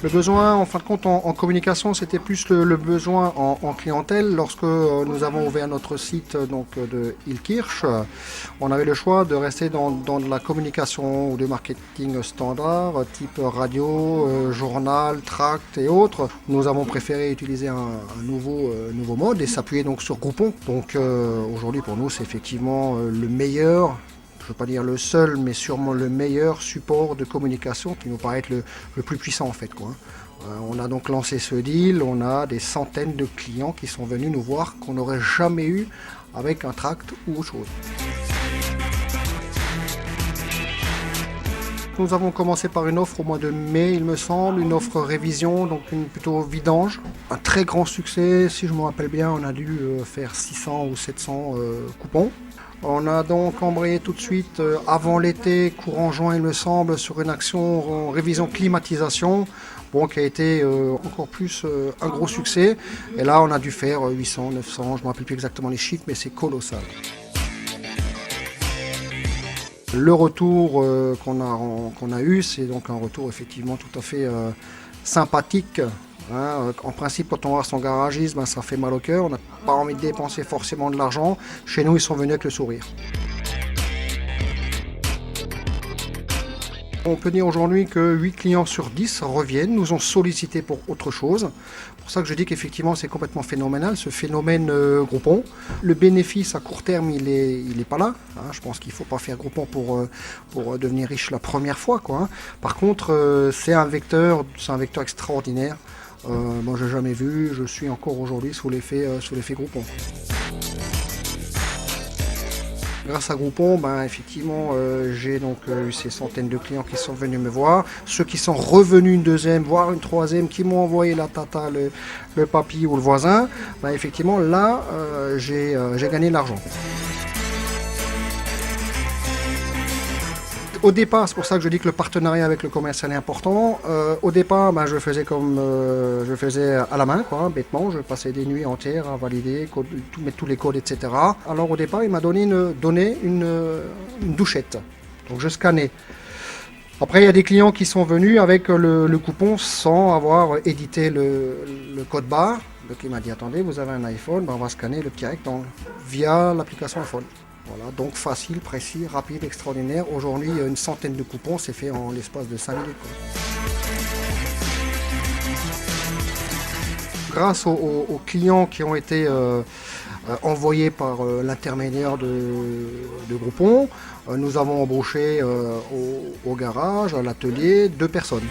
Le besoin, en fin de compte, en communication, c'était plus le besoin en clientèle. Lorsque nous avons ouvert notre site de Illkirch, on avait le choix de rester dans de la communication ou du marketing standard, type radio, journal, tract et autres. Nous avons préféré utiliser un nouveau mode et s'appuyer donc sur Groupon. Donc aujourd'hui, pour nous, c'est effectivement le meilleur. Je ne veux pas dire le seul, mais sûrement le meilleur support de communication qui nous paraît être le plus puissant en fait, quoi. On a donc lancé ce deal, on a des centaines de clients qui sont venus nous voir qu'on n'aurait jamais eu avec un tract ou autre chose. Nous avons commencé par une offre au mois de mai, il me semble, une offre révision, donc une plutôt vidange. Un très grand succès, si je me rappelle bien, on a dû faire 600 ou 700 coupons. On a donc embrayé tout de suite, avant l'été, courant juin il me semble, sur une action en révision climatisation, bon, qui a été encore plus un gros succès. Et là on a dû faire 800, 900, je ne me rappelle plus exactement les chiffres, mais c'est colossal. Le retour qu'on a eu, c'est donc un retour effectivement tout à fait sympathique. En principe, quand on voit son garagiste, ça fait mal au cœur, on n'a pas envie de dépenser forcément de l'argent. Chez nous, ils sont venus avec le sourire. On peut dire aujourd'hui que 8 clients sur 10 reviennent, nous ont sollicité pour autre chose. C'est pour ça que je dis qu'effectivement c'est complètement phénoménal, ce phénomène Groupon. Le bénéfice à court terme, il est pas là. Je pense qu'il ne faut pas faire Groupon pour devenir riche la première fois, quoi. Par contre, c'est un vecteur extraordinaire. Moi, je n'ai jamais vu, je suis encore aujourd'hui sous l'effet Groupon. Grâce à Groupon, effectivement, j'ai donc eu ces centaines de clients qui sont venus me voir, ceux qui sont revenus une deuxième, voire une troisième, qui m'ont envoyé la tata, le papy ou le voisin. Effectivement, là, j'ai gagné de l'argent. Au départ, c'est pour ça que je dis que le partenariat avec le commercial est important. Au départ, je faisais comme je faisais à la main, quoi, bêtement. Je passais des nuits entières à valider, mettre tous les codes, etc. Alors au départ, il m'a donné une douchette. Donc je scannais. Après, il y a des clients qui sont venus avec le coupon sans avoir édité le code barre. Donc il m'a dit, attendez, vous avez un iPhone, on va scanner le petit rectangle via l'application iPhone. Voilà, donc facile, précis, rapide, extraordinaire. Aujourd'hui, une centaine de coupons, c'est fait en l'espace de 5 minutes, quoi. Grâce aux clients qui ont été envoyés par l'intermédiaire de Groupon, nous avons embauché au garage, à l'atelier, 2 personnes.